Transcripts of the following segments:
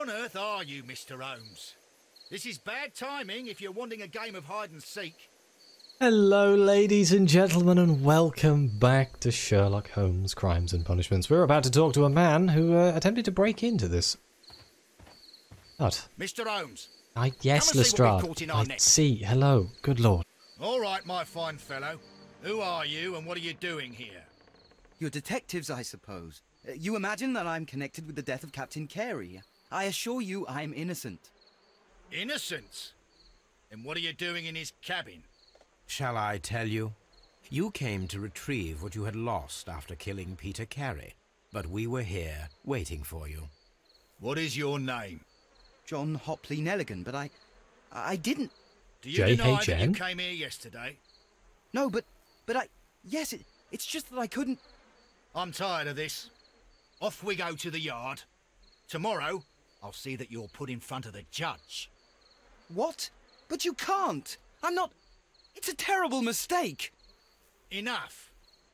On earth are you, Mr. Holmes? This is bad timing if you're wanting a game of hide and seek. Hello ladies and gentlemen, and welcome back to Sherlock Holmes Crimes and Punishments. We're about to talk to a man who attempted to break into this. What? Mr. Holmes. Yes, come and see what we've Lestrade. caught in our I net. see. Hello. Good lord. All right, my fine fellow. Who are you and what are you doing here? You're detectives, I suppose. You imagine that I'm connected with the death of Captain Carey. I assure you I'm innocent. Innocent? And what are you doing in his cabin? Shall I tell you? You came to retrieve what you had lost after killing Peter Carey, but we were here, waiting for you. What is your name? John Hopley Nelligan, but I didn't... Do you deny that you JHN? came here yesterday? No, but yes, it's just that I couldn't... I'm tired of this. Off we go to the yard. Tomorrow, I'll see that you're put in front of the judge. What? But you can't! I'm not... It's a terrible mistake! Enough.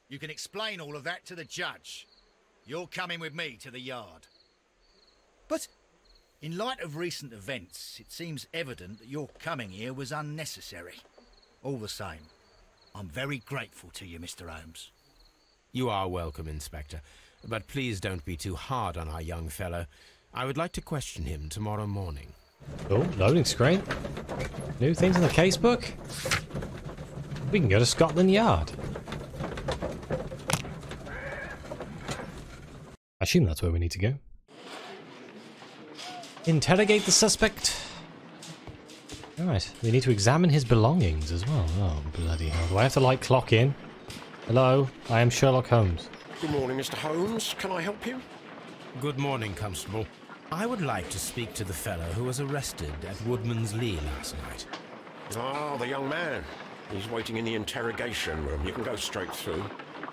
You can explain all of that to the judge. You're coming with me to the yard. But... In light of recent events, it seems evident that your coming here was unnecessary. All the same, I'm very grateful to you, Mr. Holmes. You are welcome, Inspector, but please don't be too hard on our young fellow. I would like to question him tomorrow morning. Oh, loading screen. New things in the casebook. We can go to Scotland Yard. I assume that's where we need to go. Interrogate the suspect. Alright, we need to examine his belongings as well. Oh, bloody hell. Do I have to, like, clock in? Hello, I am Sherlock Holmes. Good morning, Mr. Holmes. Can I help you? Good morning, Constable. I would like to speak to the fellow who was arrested at Woodman's Lee last night. Ah, the young man. He's waiting in the interrogation room. You can go straight through.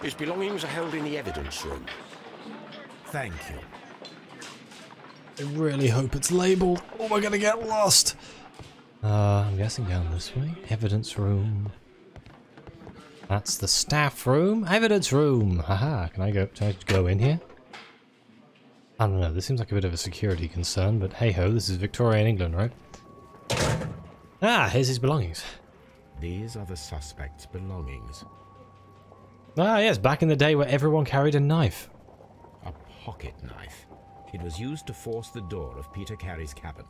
His belongings are held in the evidence room. Thank you. I really hope it's labelled, or we're gonna get lost. I'm guessing down this way. Evidence room. That's the staff room. Evidence room. Haha. Can I go in here? I don't know. This seems like a bit of a security concern, but hey ho, this is Victorian England, right? Ah, here's his belongings. These are the suspect's belongings. Ah, yes, back in the day where everyone carried a knife. A pocket knife. It was used to force the door of Peter Carey's cabin.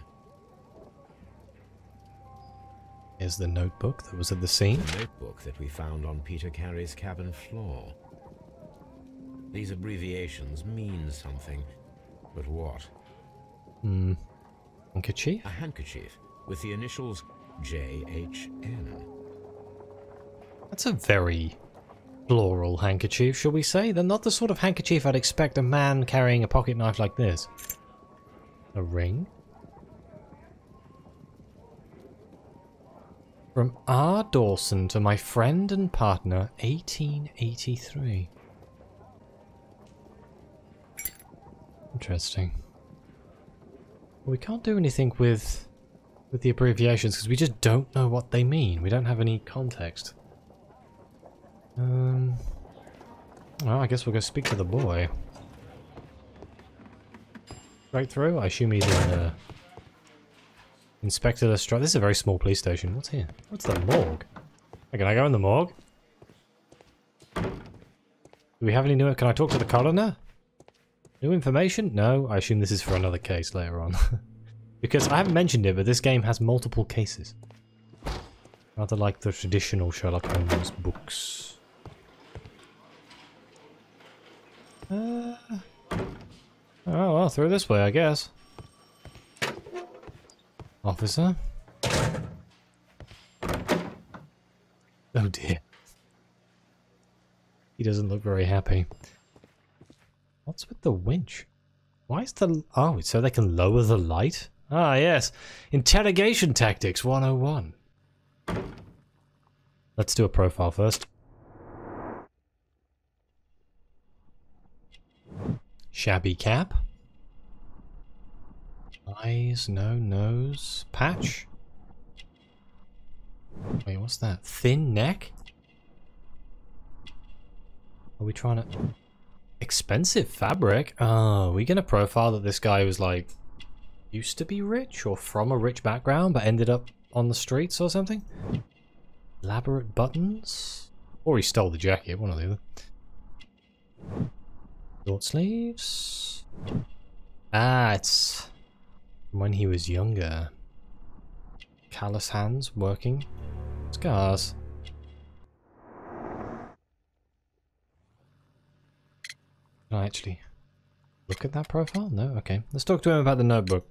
Here's the notebook that was at the scene. The notebook that we found on Peter Carey's cabin floor. These abbreviations mean something, but what? Handkerchief? A handkerchief with the initials JHN. That's a very floral handkerchief, shall we say? They're not the sort of handkerchief I'd expect a man carrying a pocket knife like this. A ring? From R. Dawson to my friend and partner, 1883. Interesting. Well, we can't do anything with the abbreviations because we just don't know what they mean. We don't have any context. Well, I guess we'll go speak to the boy. Right through? I assume he's in Inspector Lestrade. This is a very small police station. What's here? What's the morgue? Hey, can I go in the morgue? Do we have any new... Can I talk to the coroner? New information? No, I assume this is for another case later on. Because I haven't mentioned it, but this game has multiple cases. Rather like the traditional Sherlock Holmes books. Oh, well, through this way, I guess. Officer? Oh dear. He doesn't look very happy. What's with the winch? Why is the... Oh, so they can lower the light? Ah, yes. Interrogation Tactics 101. Let's do a profile first. Shabby cap. Eyes, no nose. Patch. Wait, what's that? Thin neck? Are we trying to... Expensive fabric? Oh, are we gonna profile that this guy was like used to be rich or from a rich background but ended up on the streets or something? Elaborate buttons? Or he stole the jacket, one or the other. Short sleeves. Ah, it's from when he was younger. Callous hands, working. Scars. Can I actually look at that profile? No? Okay. Let's talk to him about the notebook.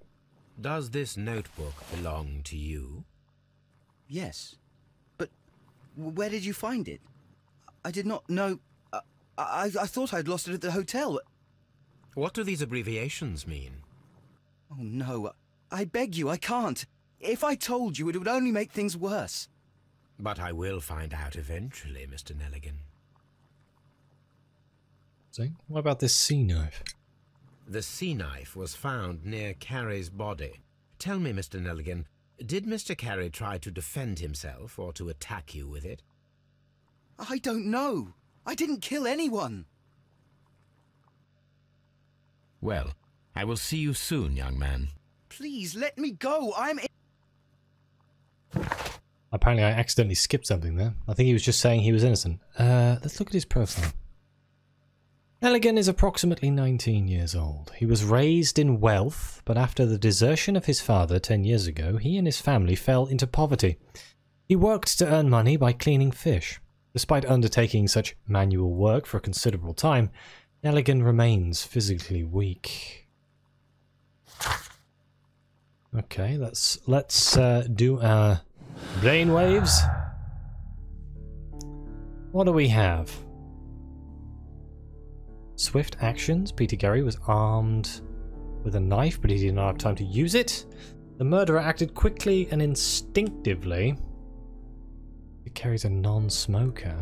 Does this notebook belong to you? Yes. But where did you find it? I did not know... I thought I'd lost it at the hotel. What do these abbreviations mean? Oh, no. I beg you, I can't. If I told you, it would only make things worse. But I will find out eventually, Mr. Nelligan. See? What about this sea knife? The sea knife was found near Carey's body. Tell me, Mr. Nelligan, did Mr. Carey try to defend himself or to attack you with it? I don't know. I didn't kill anyone. Well, I will see you soon, young man. Please, let me go. Apparently I accidentally skipped something there. I think he was just saying he was innocent. Let's look at his profile. Nelligan is approximately 19 years old. He was raised in wealth, but after the desertion of his father 10 years ago, he and his family fell into poverty. He worked to earn money by cleaning fish. Despite undertaking such manual work for a considerable time, Nelligan remains physically weak. Okay, let's do our brainwaves. What do we have? Swift actions. Peter Carey was armed with a knife, but he did not have time to use it. The murderer acted quickly and instinctively. Peter Carey's a non-smoker.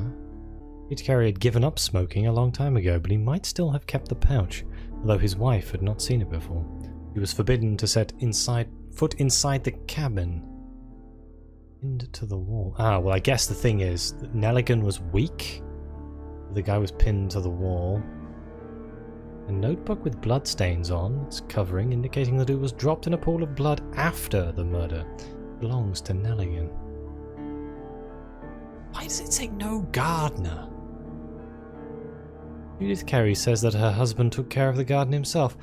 Peter Carey had given up smoking a long time ago, but he might still have kept the pouch, although his wife had not seen it before. He was forbidden to set foot inside the cabin. Pinned to the wall. Ah, well, I guess the thing is that Nelligan was weak. The guy was pinned to the wall. A notebook with bloodstains on its covering, indicating that it was dropped in a pool of blood after the murder. It belongs to Nelligan. Why does it say no gardener? Judith Carey says that her husband took care of the garden himself.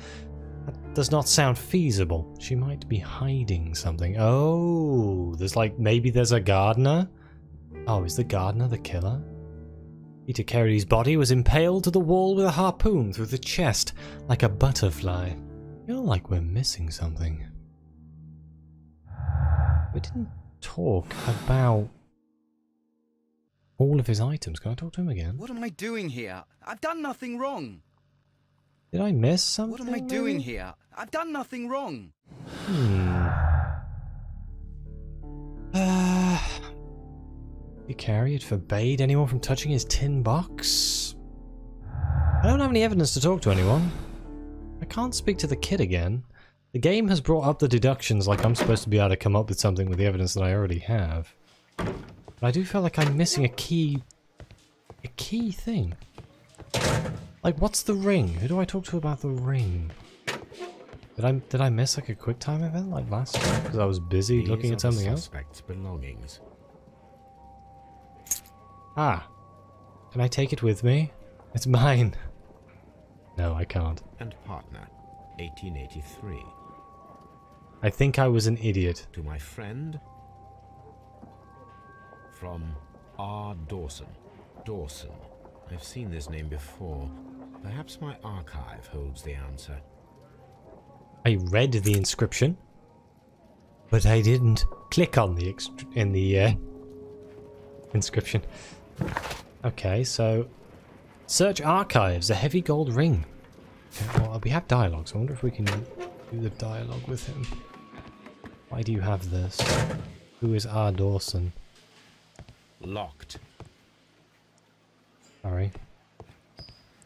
That does not sound feasible. She might be hiding something. Oh, maybe there's a gardener? Oh, is the gardener the killer? Peter Carey's body was impaled to the wall with a harpoon through the chest, like a butterfly. I feel like we're missing something. We didn't talk about all of his items. Can I talk to him again? What am I doing here? I've done nothing wrong. Did I miss something? What am I doing here? I've done nothing wrong. Peter Carey had forbade anyone from touching his tin box. I don't have any evidence to talk to anyone. I can't speak to the kid again. The game has brought up the deductions like I'm supposed to be able to come up with something with the evidence that I already have. But I do feel like I'm missing a key thing. Like, what's the ring? Who do I talk to about the ring? Did I miss like a quick time event like last time because I was busy looking at something else? Suspect's belongings. Ah. Can I take it with me? It's mine. No, I can't. And partner, 1883. I think I was an idiot. To my friend, from R. Dawson. Dawson. I've seen this name before. Perhaps my archive holds the answer. I read the inscription, but I didn't click on the inscription. Okay, so search archives, a heavy gold ring. Okay, well, we have dialogues. I wonder if we can do the dialogue with him. Why do you have this? Who is R. Dawson? Locked. Sorry.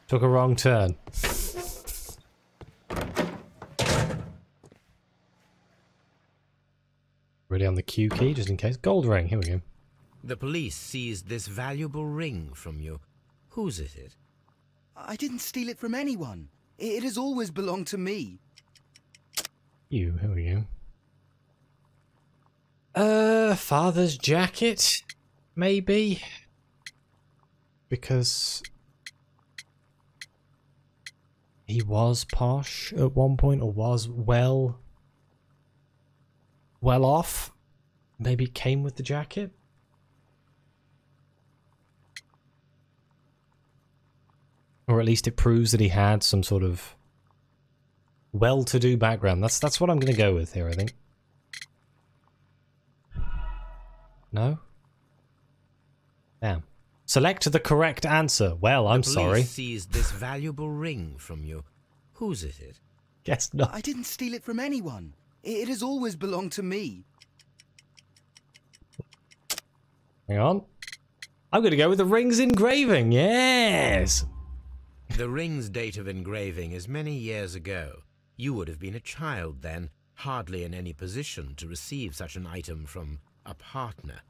Took a wrong turn. Ready on the Q key, just in case. Gold ring, here we go. The police seized this valuable ring from you. Whose is it? I didn't steal it from anyone. It has always belonged to me. Here we go. Father's jacket? Maybe? Because he was posh at one point, or was well off. Maybe it came with the jacket? Or at least it proves that he had some sort of well-to-do background. That's what I'm going to go with here, I think. No? Damn. Select the correct answer. Well, I'm sorry. The police seized this valuable ring from you. Whose is it? Guess not. I didn't steal it from anyone. It has always belonged to me. Hang on. I'm going to go with the ring's engraving. Yes! The ring's date of engraving is many years ago. You would have been a child then, hardly in any position to receive such an item from a partner.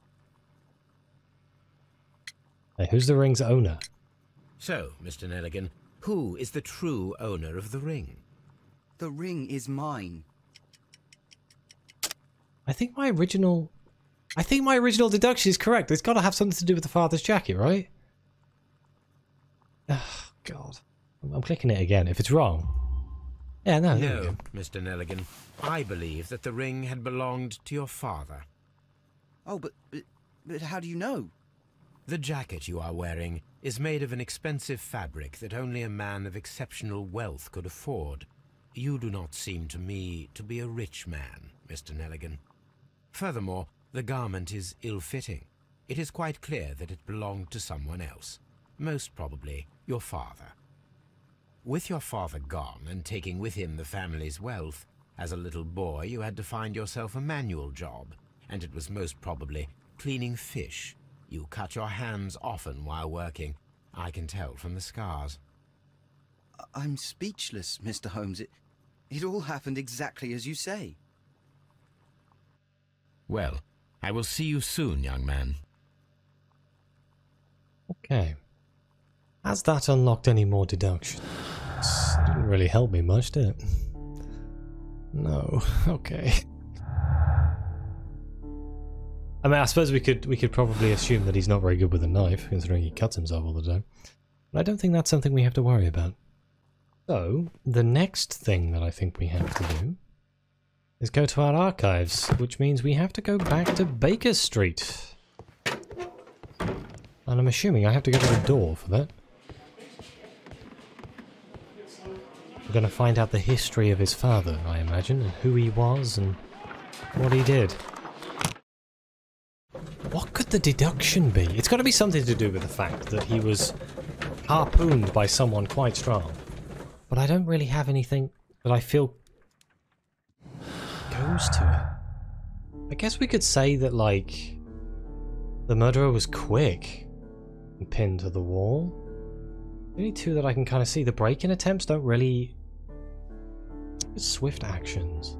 Hey, who's the ring's owner? So, Mr. Nelligan, who is the true owner of the ring? The ring is mine. I think my original deduction is correct. It's got to have something to do with the father's jacket, right? Oh, God. I'm clicking it again. If it's wrong. Yeah, no. No, Mr. Nelligan. I believe that the ring had belonged to your father. Oh, but how do you know? The jacket you are wearing is made of an expensive fabric that only a man of exceptional wealth could afford. You do not seem to me to be a rich man, Mr. Nelligan. Furthermore, the garment is ill-fitting. It is quite clear that it belonged to someone else, most probably your father. With your father gone and taking with him the family's wealth, as a little boy you had to find yourself a manual job, and it was most probably cleaning fish. You cut your hands often while working. I can tell from the scars. I'm speechless, Mr. Holmes. It all happened exactly as you say. Well, I will see you soon, young man. Okay. Has that unlocked any more deductions? It didn't really help me much, did it? No. Okay. I mean, I suppose we could probably assume that he's not very good with a knife, considering he cuts himself all the time. But I don't think that's something we have to worry about. So, the next thing that I think we have to do is go to our archives, which means we have to go back to Baker Street. And I'm assuming I have to go to the door for that. We're going to find out the history of his father, I imagine, and who he was and what he did. What could the deduction be? It's got to be something to do with the fact that he was harpooned by someone quite strong. But I don't really have anything that I feel goes to it. I guess we could say that, like, the murderer was quick and pinned to the wall. The only two that I can kind of see, the break-in attempts don't really... Swift actions.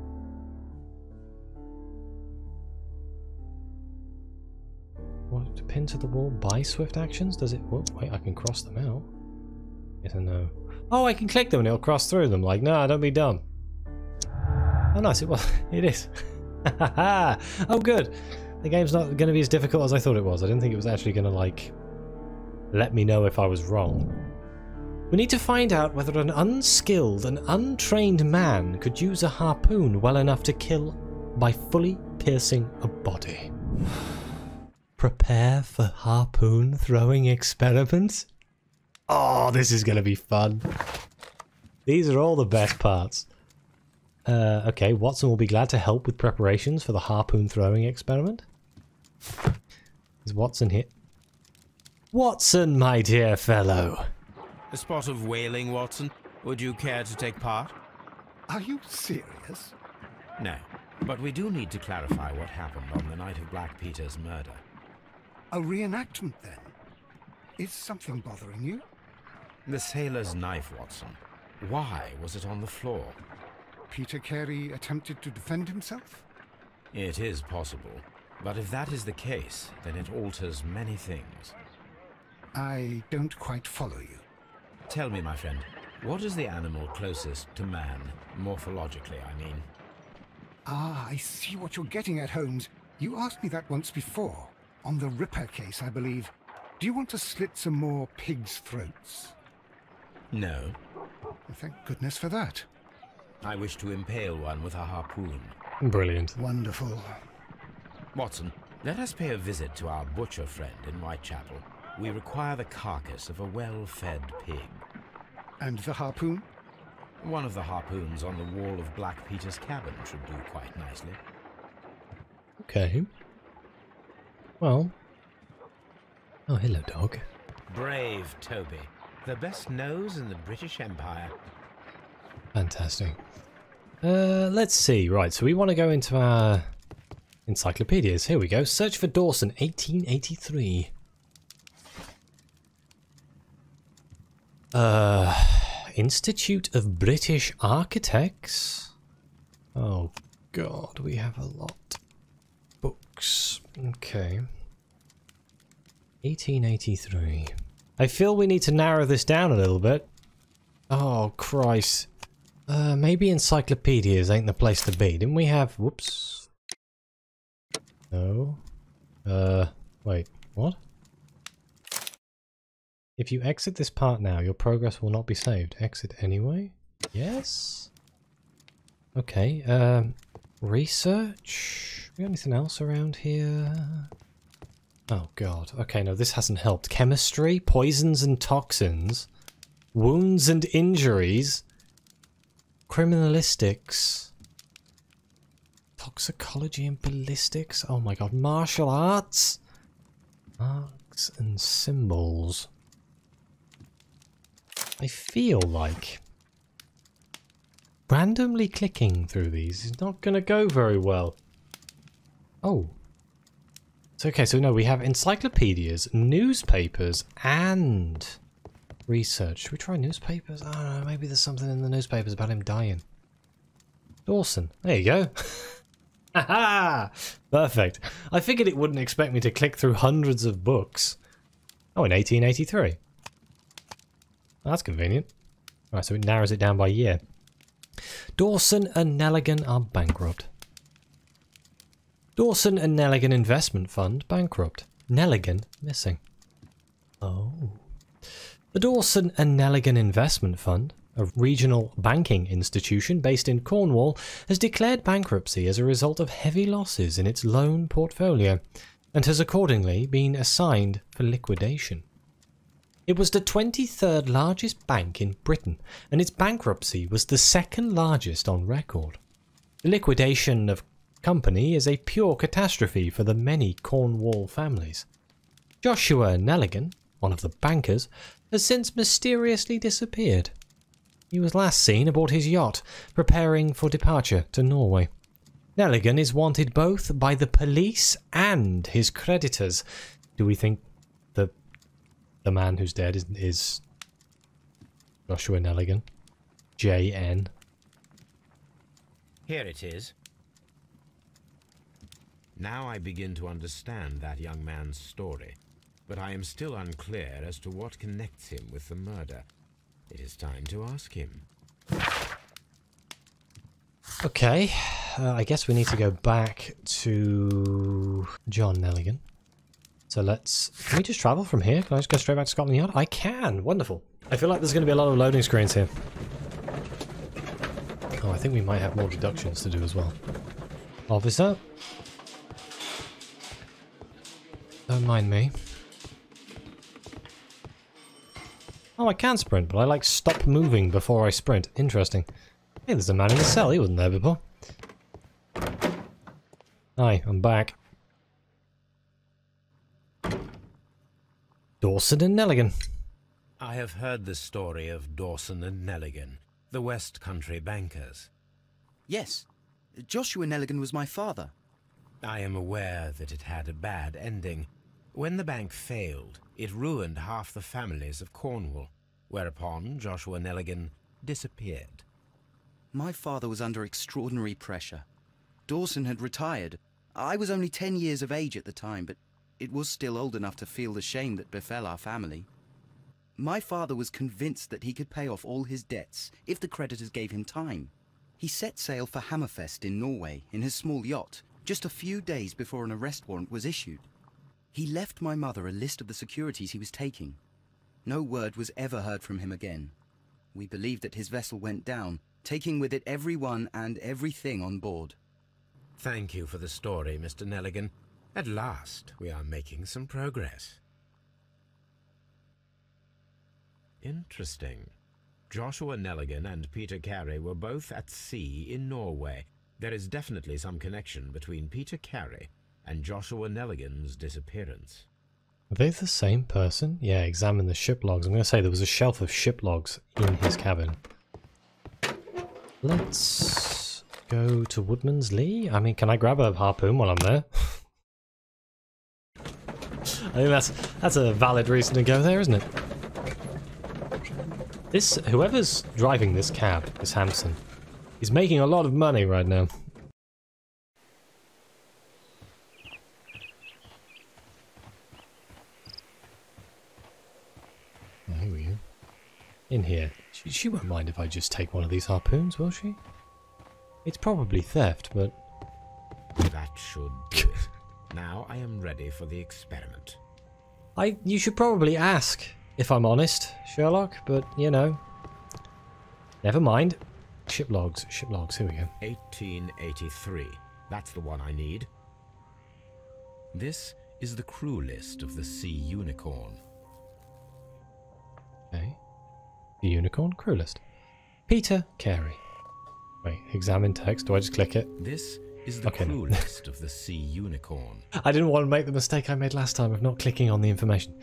What, to pin to the wall by swift actions? Does it... Whoa, wait, I can cross them out. Yes or no? Oh, I can click them and it'll cross through them. Like, no, don't be dumb. Oh, nice. It is. Oh, good. The game's not going to be as difficult as I thought it was. I didn't think it was actually going to, like, let me know if I was wrong. We need to find out whether an unskilled and untrained man could use a harpoon well enough to kill by fully piercing a body. Prepare for harpoon throwing experiments? Oh, this is going to be fun. These are all the best parts. Okay, Watson will be glad to help with preparations for the harpoon throwing experiment. Is Watson here? Watson, my dear fellow. A spot of whaling, Watson. Would you care to take part? Are you serious? No, but we do need to clarify what happened on the night of Black Peter's murder. A reenactment, then? Is something bothering you? The sailor's knife, Watson. Why was it on the floor? Peter Carey attempted to defend himself? It is possible. But if that is the case, then it alters many things. I don't quite follow you. Tell me, my friend, what is the animal closest to man, morphologically, I mean? Ah, I see what you're getting at, Holmes. You asked me that once before. On the Ripper case, I believe. Do you want to slit some more pigs' throats? No. Well, thank goodness for that. I wish to impale one with a harpoon. Brilliant. Wonderful. Watson, let us pay a visit to our butcher friend in Whitechapel. We require the carcass of a well-fed pig. And the harpoon? One of the harpoons on the wall of Black Peter's cabin should do quite nicely. Okay. Well. Oh, hello, dog. Brave Toby. The best nose in the British Empire. Fantastic. Let's see. Right, so we want to go into our encyclopedias. Here we go. Search for Dawson, 1883. Institute of British Architects. Oh god, we have a lot. Books. Okay. 1883. I feel we need to narrow this down a little bit. Oh Christ. Maybe encyclopedias ain't the place to be. Didn't we have... Whoops. No. Wait. What? If you exit this part now, your progress will not be saved. Exit anyway? Yes? Okay, research? We got anything else around here? Oh god. Okay, no, this hasn't helped. Chemistry, poisons and toxins, wounds and injuries, criminalistics, toxicology and ballistics. Oh my god, martial arts, arcs and symbols. I feel like randomly clicking through these is not going to go very well. Oh. It's okay, so no, we have encyclopedias, newspapers, and research. Should we try newspapers? I don't know, maybe there's something in the newspapers about him dying. Dawson. There you go. Haha! Perfect. I figured it wouldn't expect me to click through hundreds of books. Oh, in 1883. That's convenient. Right, so it narrows it down by year. Dawson and Nelligan are bankrupt. Dawson and Nelligan Investment Fund bankrupt. Nelligan missing. Oh. The Dawson and Nelligan Investment Fund, a regional banking institution based in Cornwall, has declared bankruptcy as a result of heavy losses in its loan portfolio and has accordingly been assigned for liquidation. It was the 23rd largest bank in Britain, and its bankruptcy was the second largest on record. The liquidation of company is a pure catastrophe for the many Cornwall families. Joshua Nelligan, one of the bankers, has since mysteriously disappeared. He was last seen aboard his yacht, preparing for departure to Norway. Nelligan is wanted both by the police and his creditors. Do we think the man who's dead is Joshua Nelligan? JN. Here it is. Now I begin to understand that young man's story, but I am still unclear as to what connects him with the murder. It is time to ask him. Okay, I guess we need to go back to John Nelligan. So can we just travel from here? Can I just go straight back to Scotland Yard? I can! Wonderful. I feel like there's going to be a lot of loading screens here. Oh, I think we might have more deductions to do as well. Officer? Don't mind me. Oh, I can sprint, but I like stop moving before I sprint. Interesting. Hey, there's a man in the cell. He wasn't there before. Hi, I'm back. Dawson and Nelligan. I have heard the story of Dawson and Nelligan, the West Country bankers. Yes. Joshua Nelligan was my father. I am aware that it had a bad ending. When the bank failed, it ruined half the families of Cornwall, whereupon Joshua Nelligan disappeared. My father was under extraordinary pressure. Dawson had retired. I was only 10 years of age at the time, but it was still old enough to feel the shame that befell our family. My father was convinced that he could pay off all his debts if the creditors gave him time. He set sail for Hammerfest in Norway in his small yacht, just a few days before an arrest warrant was issued. He left my mother a list of the securities he was taking. No word was ever heard from him again. We believe that his vessel went down, taking with it everyone and everything on board. Thank you for the story, Mr. Nelligan. At last, we are making some progress. Interesting. Joshua Nelligan and Peter Carey were both at sea in Norway. There is definitely some connection between Peter Carey and Joshua Nelligan's disappearance. Are they the same person? Yeah, examine the ship logs. I'm going to say there was a shelf of ship logs in his cabin. Let's go to Woodman's Lee. I mean, can I grab a harpoon while I'm there? I think that's a valid reason to go there, isn't it? Whoever's driving this cab, this Hampson, is making a lot of money right now. Here we go. In here. She won't mind if I just take one of these harpoons, will she? It's probably theft, but... That should do it. Now I am ready for the experiment. You should probably ask, if I'm honest, Sherlock, but, you know... Never mind. Ship logs, here we go. 1883. That's the one I need. This is the crew list of the Sea Unicorn. Okay. The Unicorn crew list. Peter Carey. Wait, examine text. Do I just click it? This is the crew list of the Sea Unicorn. I didn't want to make the mistake I made last time of not clicking on the information.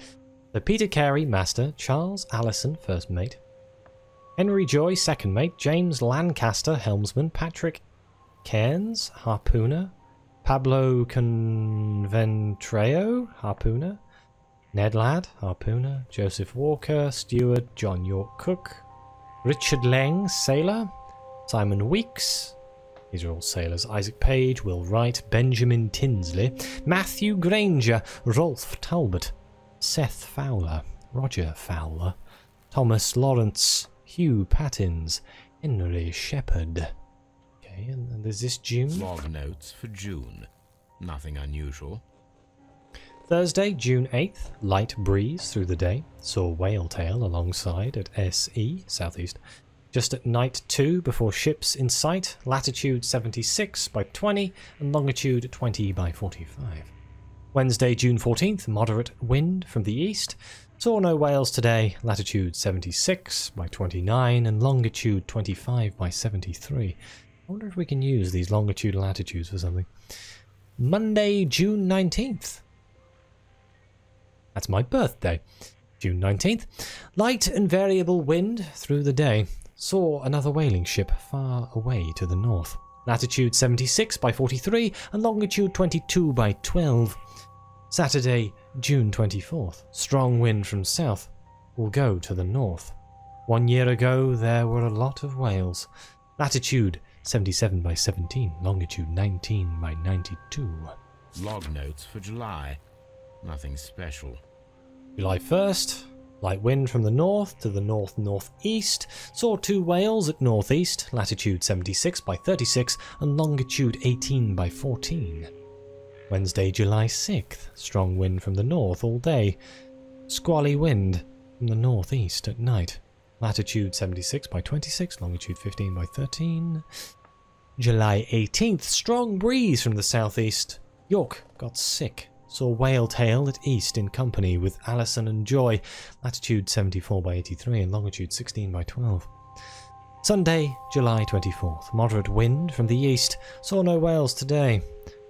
So Peter Carey, master. Charles Allison, first mate. Henry Joy, second mate. James Lancaster, helmsman. Patrick Cairns, harpooner. Pablo Conventreo, harpooner. Ned Ladd, harpooner. Joseph Walker, steward. John York, cook. Richard Lang, sailor. Simon Weeks. These are all sailors. Isaac Page, Will Wright, Benjamin Tinsley. Matthew Granger, Rolf Talbot. Seth Fowler, Roger Fowler. Thomas Lawrence, Hugh Pattins, Henry Shepherd. Okay, and there's this June. Log notes for June. Nothing unusual. Thursday, June 8th. Light breeze through the day. Saw whale tail alongside at SE, southeast. Just at night 2 before ships in sight. Latitude 76 by 20 and longitude 20 by 45. Wednesday, June 14th. Moderate wind from the east. Saw no whales today. Latitude 76 by 29 and longitude 25 by 73. I wonder if we can use these longitude and latitudes for something. Monday, June 19th. That's my birthday. June 19th. Light and variable wind through the day. Saw another whaling ship far away to the north. Latitude 76 by 43 and longitude 22 by 12. Saturday, June 24th. Strong wind from south. Will go to the north. 1 year ago there were a lot of whales. Latitude 77 by 17. Longitude 19 by 92. Log notes for July. Nothing special. July 1st. Light wind from the north to the north-northeast. Saw 2 whales at northeast. Latitude 76 by 36 and longitude 18 by 14. Wednesday, July 6th. Strong wind from the north all day. Squally wind from the northeast at night. Latitude 76 by 26, longitude 15 by 13. July 18th. Strong breeze from the southeast. York got sick. Saw whale tail at east in company with Allison and Joy. Latitude 74 by 83 and longitude 16 by 12. Sunday, July 24th. Moderate wind from the east. Saw no whales today.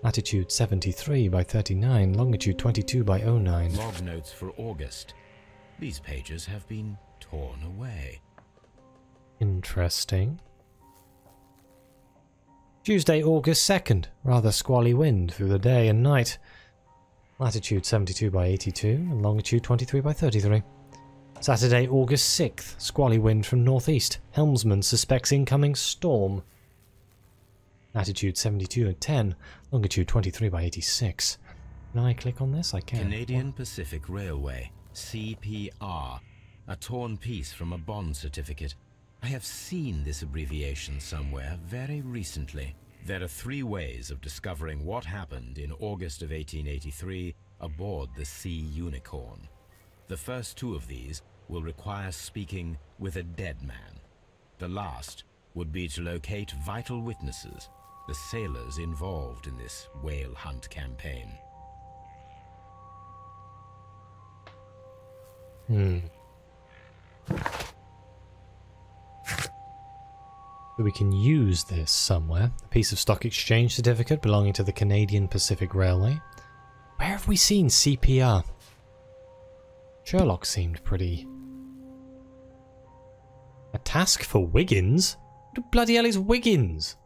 Latitude 73 by 39, longitude 22 by 09. Log notes for August. These pages have been torn away. Interesting. Tuesday, August 2nd. Rather squally wind through the day and night. Latitude 72 by 82 and longitude 23 by 33. Saturday, August 6th. Squally wind from northeast. Helmsman suspects incoming storm. Latitude 72 at 10, longitude 23 by 86. Can I click on this? I can. Canadian Pacific Railway, CPR. A torn piece from a bond certificate. I have seen this abbreviation somewhere very recently. There are 3 ways of discovering what happened in August of 1883 aboard the Sea Unicorn. The first 2 of these will require speaking with a dead man. The last would be to locate vital witnesses, the sailors involved in this whale hunt campaign. So we can use this somewhere. A piece of stock exchange certificate belonging to the Canadian Pacific Railway. Where have we seen CPR? Sherlock seemed pretty... A task for Wiggins? What the bloody hell is Wiggins?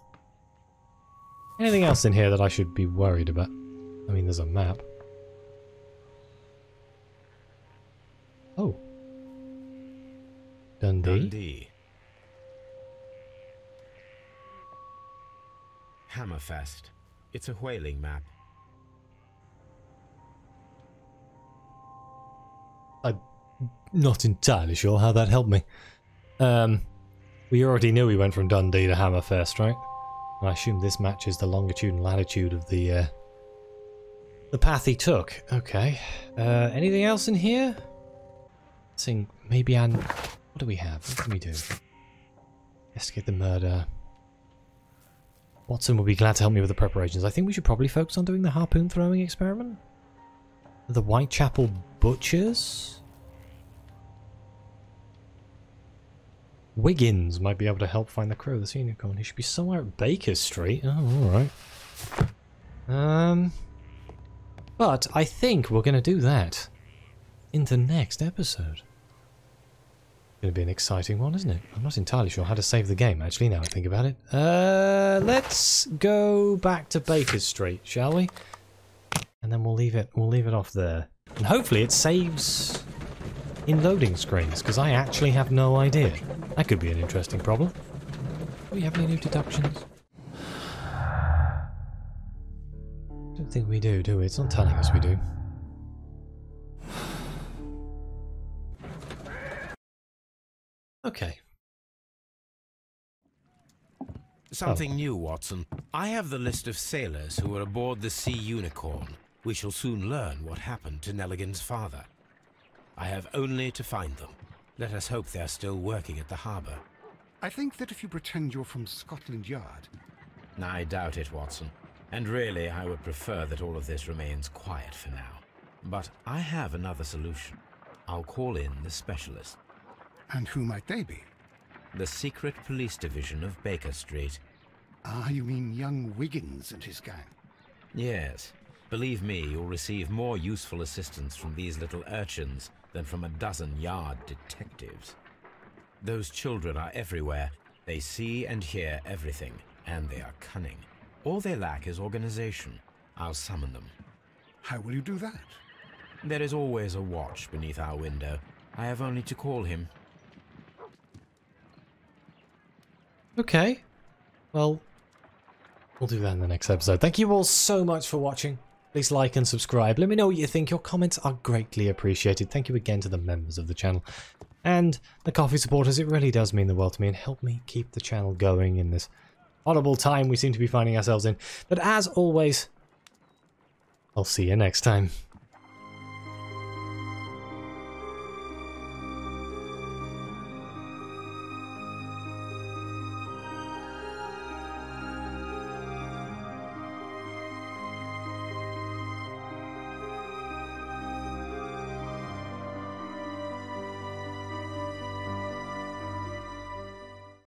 Anything else in here that I should be worried about? I mean, there's a map. Oh. Dundee. Hammerfest. It's a whaling map. I'm not entirely sure how that helped me. We already knew we went from Dundee to Hammerfest, right? I assume this matches the longitude and latitude of the path he took. Okay. Anything else in here? Seeing maybe what do we have? What can we do? Investigate the murder. Watson will be glad to help me with the preparations. I think we should probably focus on doing the harpoon throwing experiment. The Whitechapel Butchers? Wiggins might be able to help find the crew of the Sea Unicorn. He should be somewhere at Baker Street. Oh, alright. But I think we're going to do that in the next episode. Going to be an exciting one, isn't it? I'm not entirely sure how to save the game, actually, now I think about it. Let's go back to Baker Street, shall we? And then we'll leave it off there. And hopefully it saves in loading screens, because I actually have no idea. That could be an interesting problem. Do we have any new deductions? Don't think we do we? It's not telling us we do. Okay. Something new, Watson. I have the list of sailors who were aboard the Sea Unicorn. We shall soon learn what happened to Nelligan's father. I have only to find them. Let us hope they are still working at the harbour. I think that if you pretend you're from Scotland Yard... I doubt it, Watson. And really, I would prefer that all of this remains quiet for now. But I have another solution. I'll call in the specialist. And who might they be? The secret police division of Baker Street. Ah, you mean young Wiggins and his gang? Yes. Believe me, you'll receive more useful assistance from these little urchins than from a dozen yard detectives. Those children are everywhere. They see and hear everything, and they are cunning. All they lack is organization. I'll summon them. How will you do that? There is always a watch beneath our window. I have only to call him. Okay. Well, we'll do that in the next episode. Thank you all so much for watching. Please like and subscribe. Let me know what you think. Your comments are greatly appreciated. Thank you again to the members of the channel and the coffee supporters. It really does mean the world to me and help me keep the channel going in this horrible time we seem to be finding ourselves in. But as always, I'll see you next time.